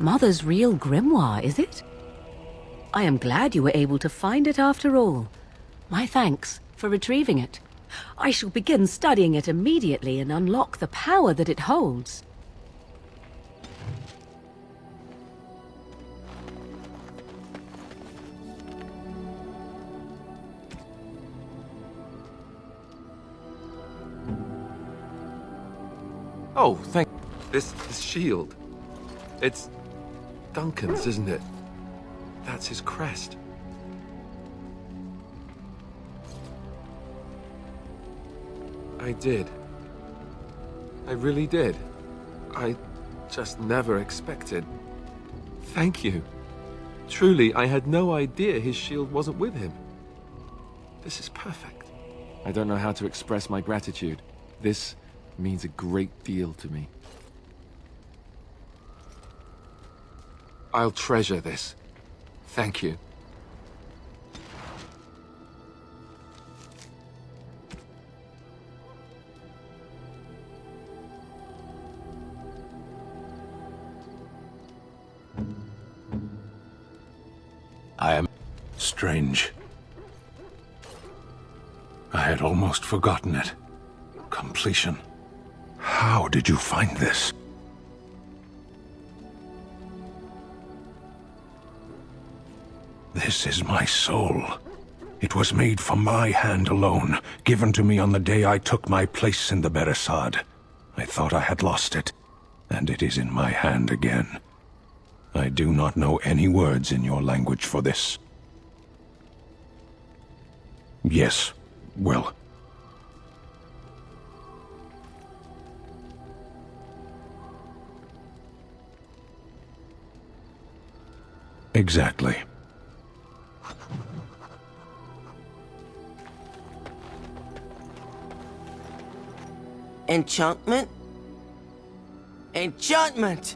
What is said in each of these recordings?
Mother's real grimoire, is it? I am glad you were able to find it after all. My thanks for retrieving it. I shall begin studying it immediately and unlock the power that it holds. Oh, thank... This shield. It's Duncan's, isn't it? That's his crest. I did. I really did. I just never expected. Thank you. Truly, I had no idea his shield wasn't with him. This is perfect. I don't know how to express my gratitude. This means a great deal to me. I'll treasure this. Thank you. I am strange. I had almost forgotten it. Completion. How did you find this? This is my soul. It was made from my hand alone, given to me on the day I took my place in the Beresad. I thought I had lost it, and it is in my hand again. I do not know any words in your language for this. Yes, well. Exactly. Enchantment? Enchantment!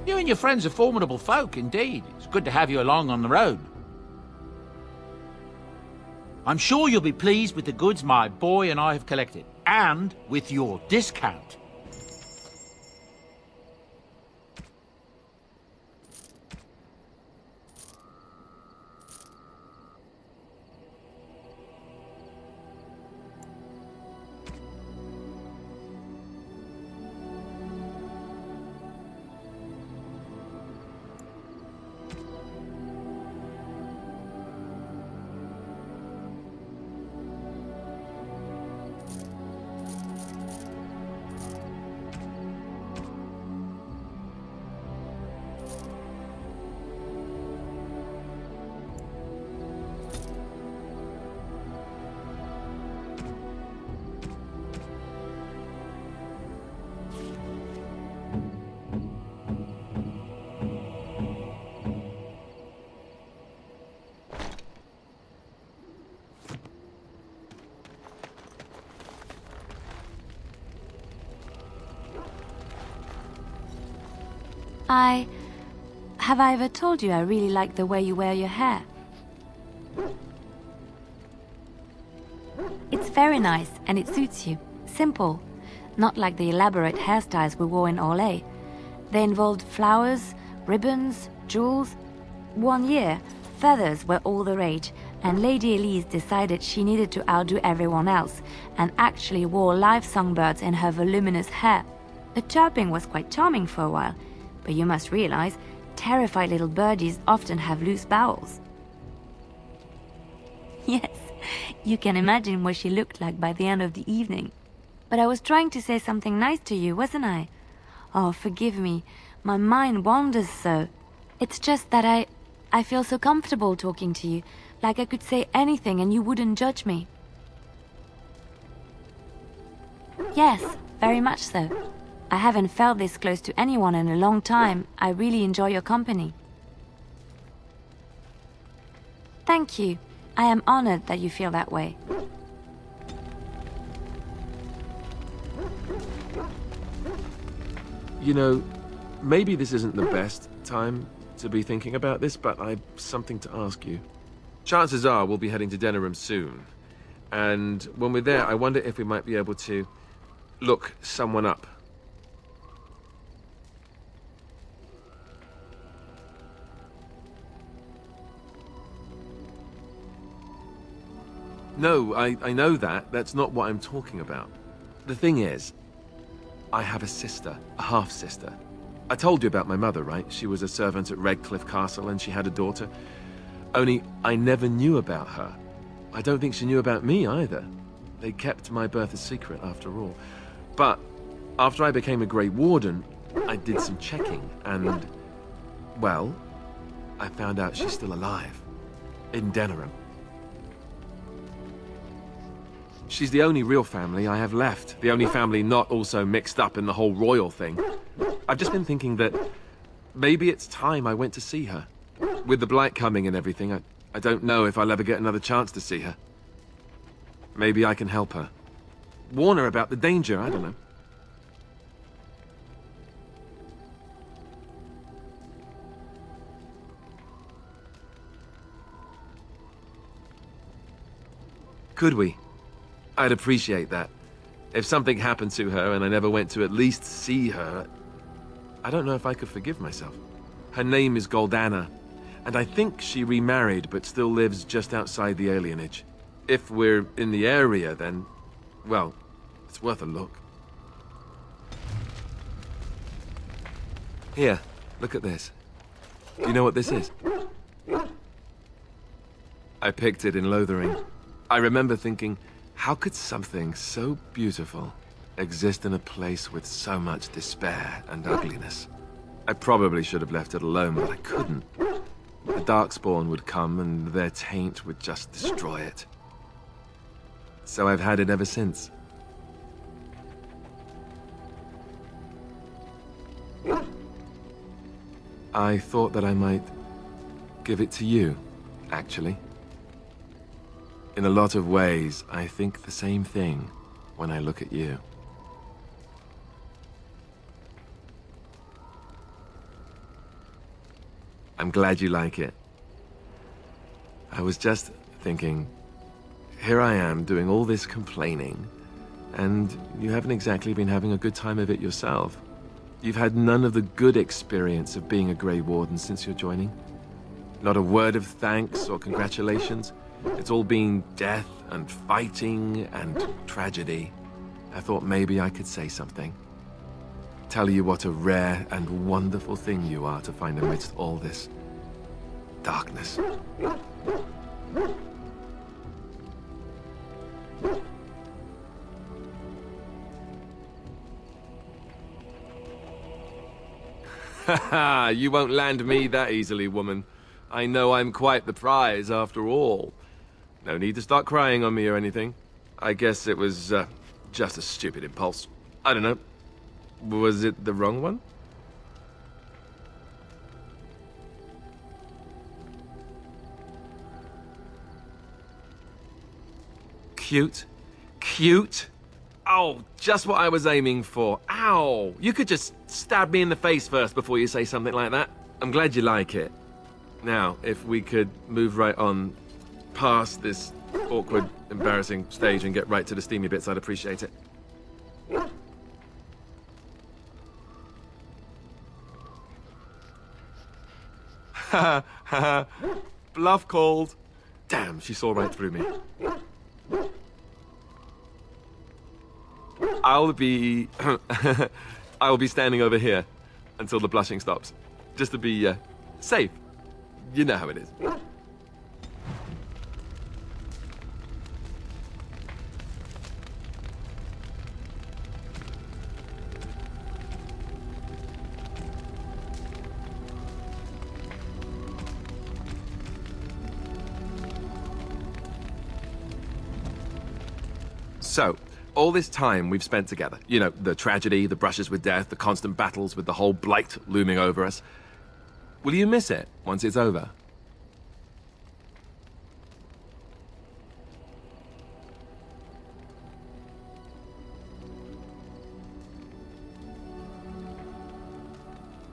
You and your friends are formidable folk, indeed. It's good to have you along on the road. I'm sure you'll be pleased with the goods my boy and I have collected, and with your discount. Have I ever told you I really like the way you wear your hair? It's very nice and it suits you. Simple. Not like the elaborate hairstyles we wore in Orlais. They involved flowers, ribbons, jewels. One year, feathers were all the rage, and Lady Elise decided she needed to outdo everyone else and actually wore live songbirds in her voluminous hair. The chirping was quite charming for a while, but you must realize, terrified little birdies often have loose bowels. Yes, you can imagine what she looked like by the end of the evening. But I was trying to say something nice to you, wasn't I? Oh, forgive me. My mind wanders so. It's just that I feel so comfortable talking to you, like I could say anything and you wouldn't judge me. Yes, very much so. I haven't felt this close to anyone in a long time. I really enjoy your company. Thank you. I am honored that you feel that way. You know, maybe this isn't the best time to be thinking about this, but I've something to ask you. Chances are we'll be heading to Denerim soon. And when we're there, I wonder if we might be able to look someone up. No, I know that. That's not what I'm talking about. The thing is, I have a sister, a half-sister. I told you about my mother, right? She was a servant at Redcliffe Castle and she had a daughter. Only I never knew about her. I don't think she knew about me either. They kept my birth a secret after all. But after I became a Grey Warden, I did some checking and, well, I found out she's still alive. In Denerim. She's the only real family I have left. The only family not also mixed up in the whole royal thing. I've just been thinking that maybe it's time I went to see her. With the blight coming and everything, I don't know if I'll ever get another chance to see her. Maybe I can help her. Warn her about the danger, I don't know. Could we? I'd appreciate that. If something happened to her and I never went to at least see her, I don't know if I could forgive myself. Her name is Goldana, and I think she remarried but still lives just outside the alienage. If we're in the area, then, well, it's worth a look. Here, look at this. Do you know what this is? I picked it in Lothering. I remember thinking, how could something so beautiful exist in a place with so much despair and ugliness? I probably should have left it alone, but I couldn't. The Darkspawn would come and their taint would just destroy it. So I've had it ever since. I thought that I might give it to you, actually. In a lot of ways, I think the same thing when I look at you. I'm glad you like it. I was just thinking, here I am doing all this complaining, and you haven't exactly been having a good time of it yourself. You've had none of the good experience of being a Grey Warden since your joining. Not a word of thanks or congratulations. It's all been death and fighting and tragedy. I thought maybe I could say something. Tell you what a rare and wonderful thing you are to find amidst all this darkness. Haha, you won't land me that easily, woman. I know I'm quite the prize after all. No need to start crying on me or anything. I guess it was just a stupid impulse. I don't know. Was it the wrong one? Cute. Cute? Oh, just what I was aiming for. Ow! You could just stab me in the face first before you say something like that. I'm glad you like it. Now, if we could move right on past this awkward, embarrassing stage and get right to the steamy bits, I'd appreciate it. Ha ha! Bluff called. Damn, she saw right through me. I'll be standing over here until the blushing stops, just to be safe. You know how it is. So, all this time we've spent together, you know, the tragedy, the brushes with death, the constant battles with the whole blight looming over us. Will you miss it once it's over?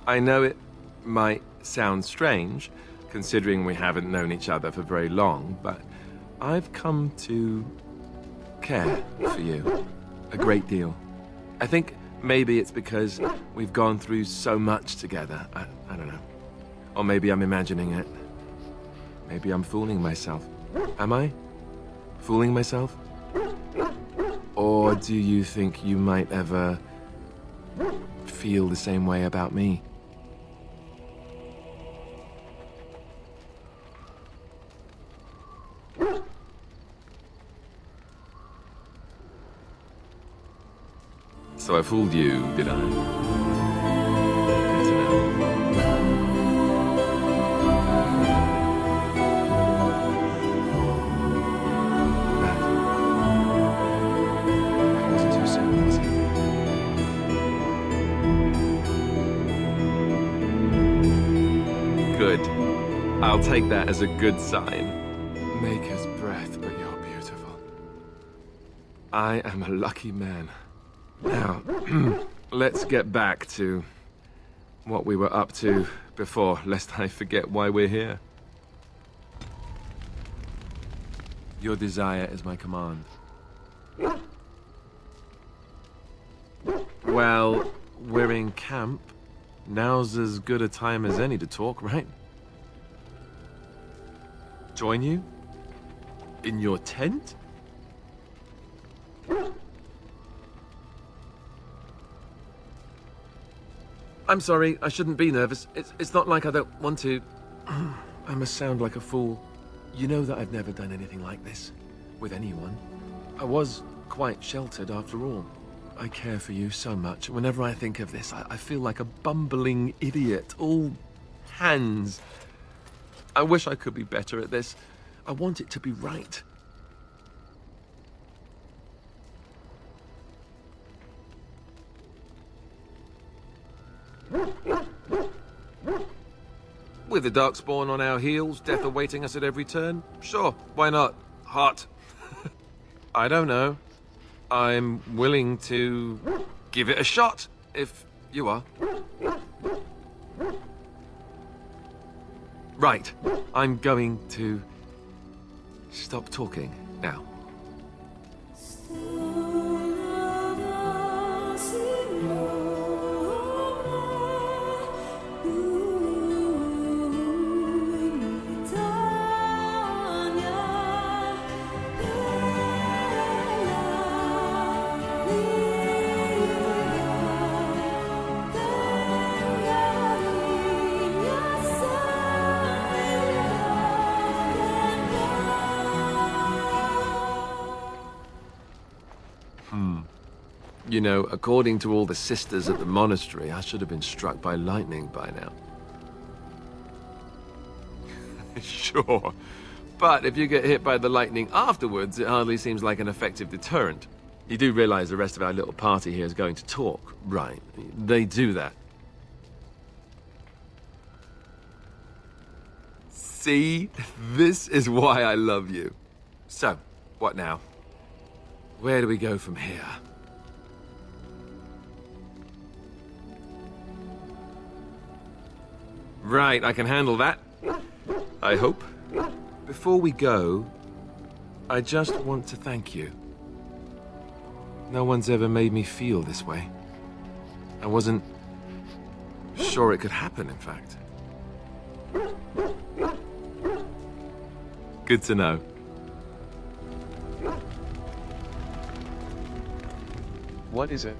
I know it might sound strange, considering we haven't known each other for very long, but I've come to care for you a great deal. I think maybe it's because we've gone through so much together. I don't know. Or maybe I'm imagining it. Maybe I'm fooling myself. Am I? Fooling myself? Or do you think you might ever feel the same way about me? So I fooled you, did I? Good to know. That wasn't too soon, was it? Good. I'll take that as a good sign. Maker's breath, but you're beautiful. I am a lucky man. Now, let's get back to what we were up to before, lest I forget why we're here. Your desire is my command. Well, we're in camp. Now's as good a time as any to talk, right? Join you? In your tent? I'm sorry, I shouldn't be nervous. It's not like I don't want to. I must sound like a fool. You know that I've never done anything like this with anyone. I was quite sheltered after all. I care for you so much. Whenever I think of this, I feel like a bumbling idiot. All hands. I wish I could be better at this. I want it to be right. With the Darkspawn on our heels, death awaiting us at every turn, sure, why not? Hot. I don't know. I'm willing to give it a shot, if you are. Right, I'm going to stop talking now. You know, according to all the sisters at the monastery, I should have been struck by lightning by now. Sure. But if you get hit by the lightning afterwards, it hardly seems like an effective deterrent. You do realize the rest of our little party here is going to talk, right? They do that. See? This is why I love you. So, what now? Where do we go from here? Right, I can handle that. I hope. Before we go, I just want to thank you. No one's ever made me feel this way. I wasn't sure it could happen, in fact. Good to know. What is it?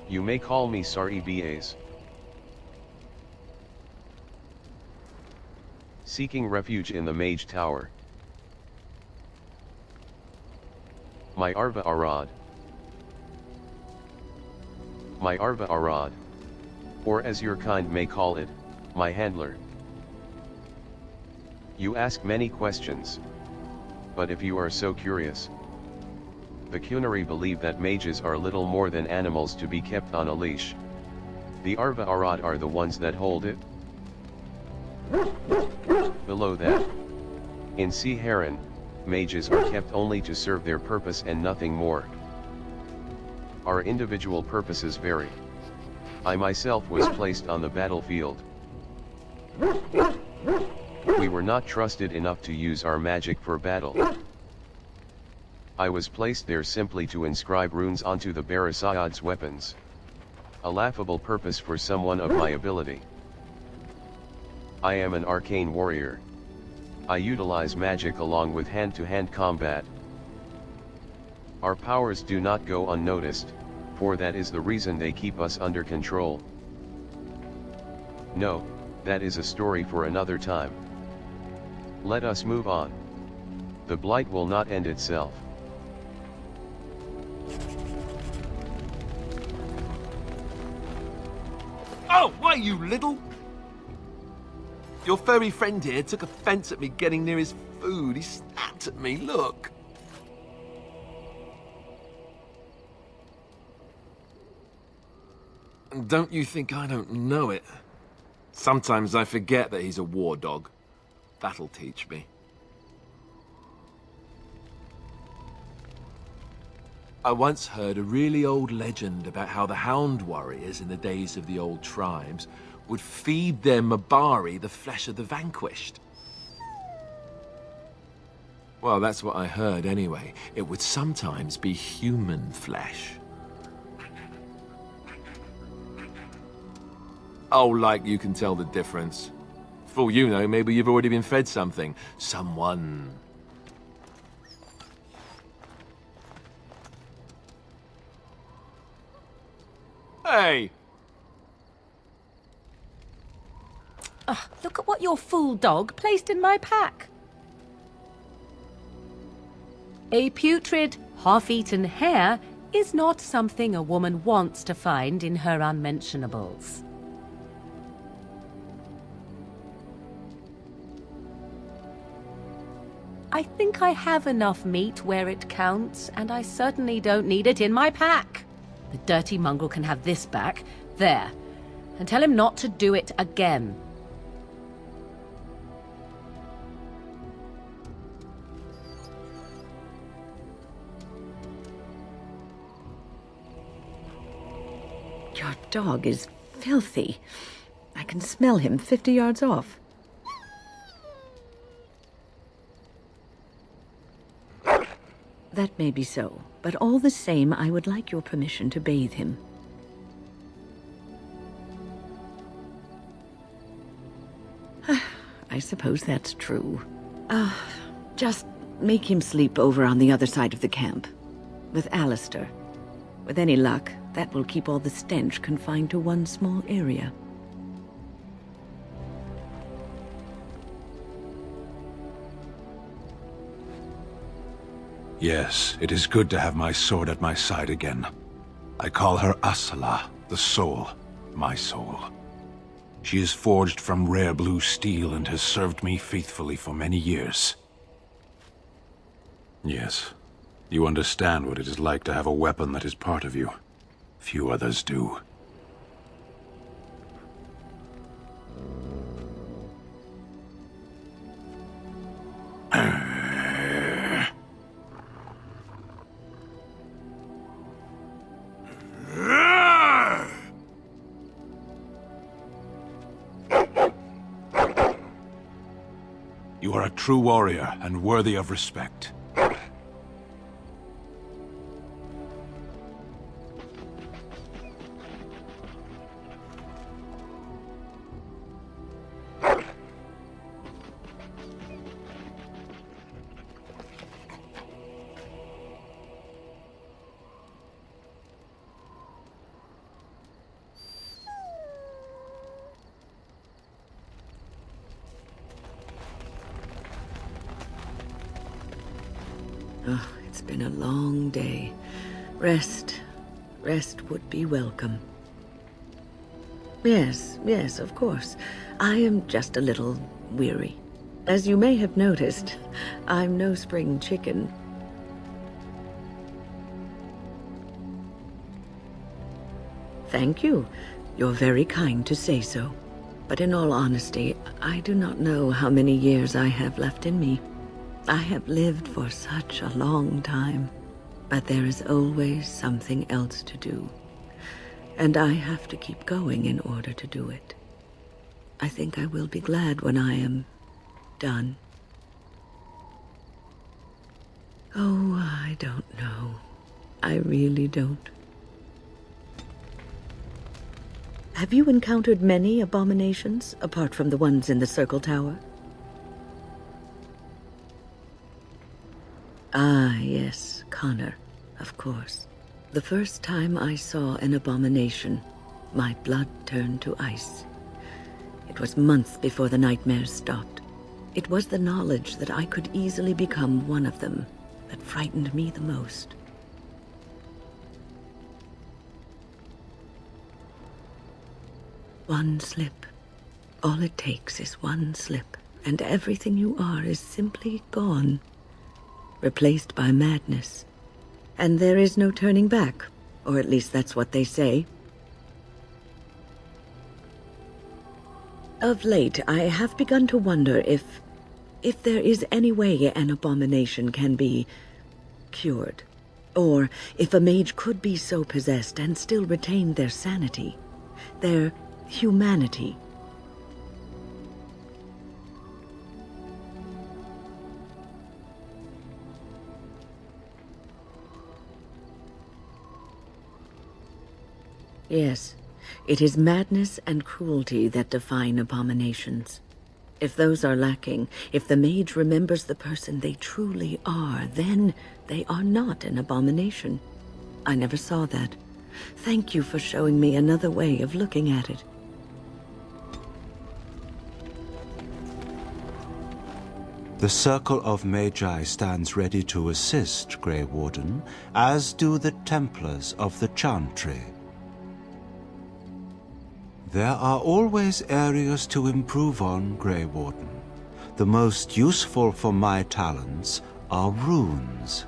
You may call me Sari Bas. Seeking refuge in the Mage Tower. My Arva Arad. My Arva Arad. Or as your kind may call it, my handler. You ask many questions. But if you are so curious, the Kunari believe that mages are little more than animals to be kept on a leash. The Arva Arad are the ones that hold it. Below that, in Sea Heron, mages are kept only to serve their purpose and nothing more. Our individual purposes vary. I myself was placed on the battlefield. We were not trusted enough to use our magic for battle. I was placed there simply to inscribe runes onto the Barisaad's weapons. A laughable purpose for someone of my ability. I am an arcane warrior. I utilize magic along with hand-to-hand combat. Our powers do not go unnoticed, for that is the reason they keep us under control. No, that is a story for another time. Let us move on. The blight will not end itself. Oh, why, you little? Your furry friend here took offense at me getting near his food. He snapped at me, look. And don't you think I don't know it? Sometimes I forget that he's a war dog. That'll teach me. I once heard a really old legend about how the Hound warriors in the days of the old tribes would feed their Mabari the flesh of the vanquished. Well, that's what I heard anyway. It would sometimes be human flesh. Oh, like you can tell the difference. For all you know, maybe you've already been fed something. Someone. Hey! Look at what your fool dog placed in my pack. A putrid, half-eaten hare is not something a woman wants to find in her unmentionables. I think I have enough meat where it counts, and I certainly don't need it in my pack. The dirty mongrel can have this back, there, and tell him not to do it again. Your dog is filthy. I can smell him 50 yards off. That may be so, but all the same, I would like your permission to bathe him. I suppose that's true. Just make him sleep over on the other side of the camp, with Alister. With any luck, that will keep all the stench confined to one small area. Yes, it is good to have my sword at my side again. I call her Asala, the soul, my soul. She is forged from rare blue steel and has served me faithfully for many years. Yes, you understand what it is like to have a weapon that is part of you. Few others do. A true warrior and worthy of respect. Oh, it's been a long day. Rest would be welcome. Yes, of course. I am just a little weary. As you may have noticed, I'm no spring chicken. Thank you. You're very kind to say so. But in all honesty, I do not know how many years I have left in me. I have lived for such a long time, but there is always something else to do. And I have to keep going in order to do it. I think I will be glad when I am done. Oh, I don't know. I really don't. Have you encountered many abominations, apart from the ones in the Circle Tower? Ah, yes, Connor, of course. The first time I saw an abomination, my blood turned to ice. It was months before the nightmares stopped. It was the knowledge that I could easily become one of them that frightened me the most. One slip. All it takes is one slip, and everything you are is simply gone. Replaced by madness. And there is no turning back, or at least that's what they say. Of late, I have begun to wonder if there is any way an abomination can be cured, or if a mage could be so possessed and still retain their sanity, their humanity. Yes, it is madness and cruelty that define abominations. If those are lacking, if the mage remembers the person they truly are, then they are not an abomination. I never saw that. Thank you for showing me another way of looking at it. The Circle of Magi stands ready to assist, Grey Warden, as do the Templars of the Chantry. There are always areas to improve on, Grey Warden. The most useful for my talents are runes.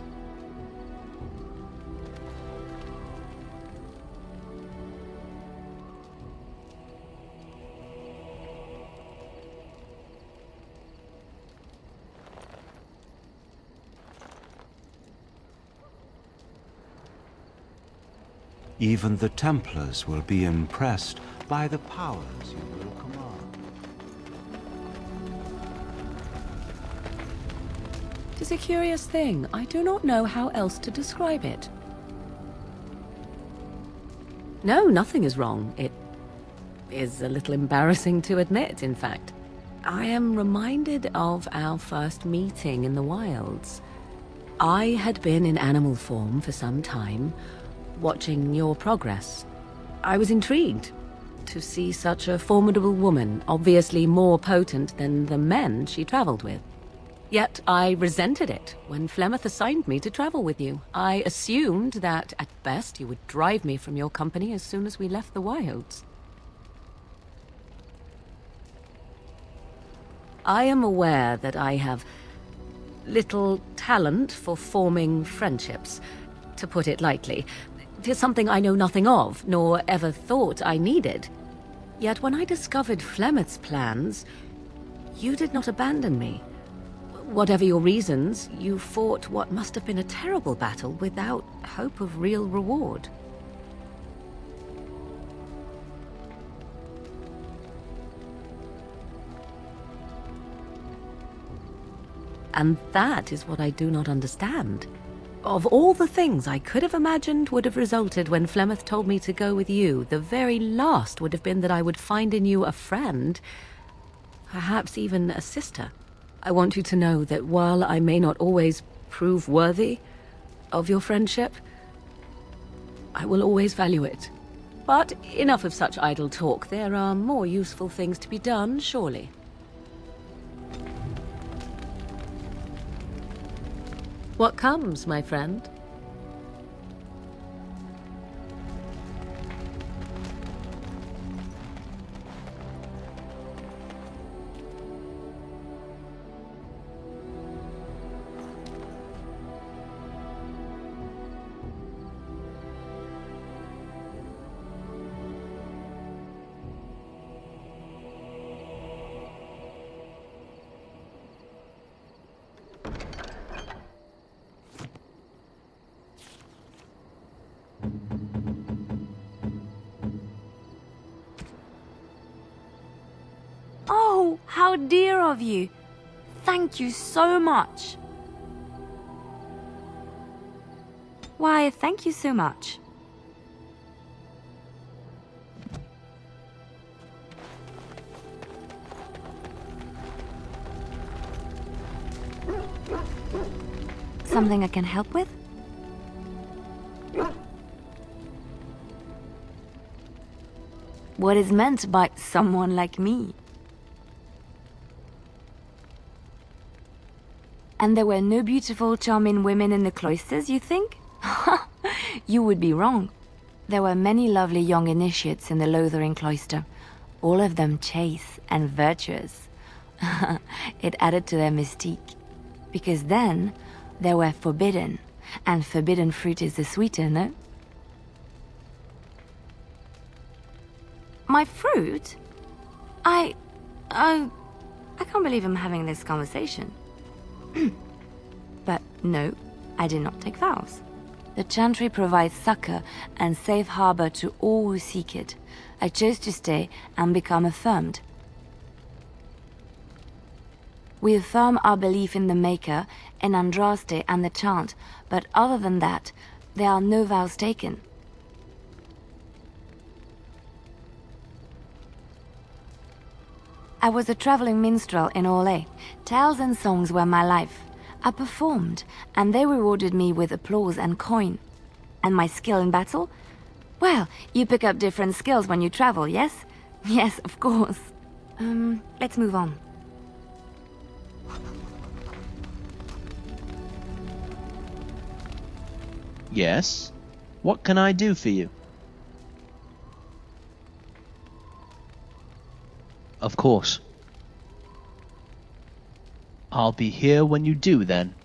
Even the Templars will be impressed by the powers you will command. It is a curious thing. I do not know how else to describe it. No, nothing is wrong. It is a little embarrassing to admit, in fact. I am reminded of our first meeting in the wilds. I had been in animal form for some time, watching your progress. I was intrigued to see such a formidable woman, obviously more potent than the men she traveled with. Yet I resented it when Flemeth assigned me to travel with you. I assumed that, at best, you would drive me from your company as soon as we left the wilds. I am aware that I have little talent for forming friendships, to put it lightly. 'Tis something I know nothing of, nor ever thought I needed. Yet when I discovered Flemeth's plans, you did not abandon me. Whatever your reasons, you fought what must have been a terrible battle without hope of real reward. And that is what I do not understand. Of all the things I could have imagined would have resulted when Flemeth told me to go with you, the very last would have been that I would find in you a friend, perhaps even a sister. I want you to know that while I may not always prove worthy of your friendship, I will always value it. But enough of such idle talk. There are more useful things to be done, surely. What comes, my friend? Oh, how dear of you. Thank you so much. Why, thank you so much. Something I can help with? What is meant by someone like me? And there were no beautiful, charming women in the cloisters, you think? You would be wrong. There were many lovely young initiates in the Lothering cloister, all of them chaste and virtuous. It added to their mystique. Because then, they were forbidden, and forbidden fruit is the sweeter, no? My fruit? I can't believe I'm having this conversation. But no, I did not take vows. The Chantry provides succor and safe harbor to all who seek it. I chose to stay and become affirmed. We affirm our belief in the Maker, in Andraste and the chant, but other than that, there are no vows taken. I was a traveling minstrel in Orlais. Tales and songs were my life. I performed, and they rewarded me with applause and coin. And my skill in battle? Well, you pick up different skills when you travel, yes? Yes, of course. Let's move on. Yes? What can I do for you? Of course. I'll be here when you do, then.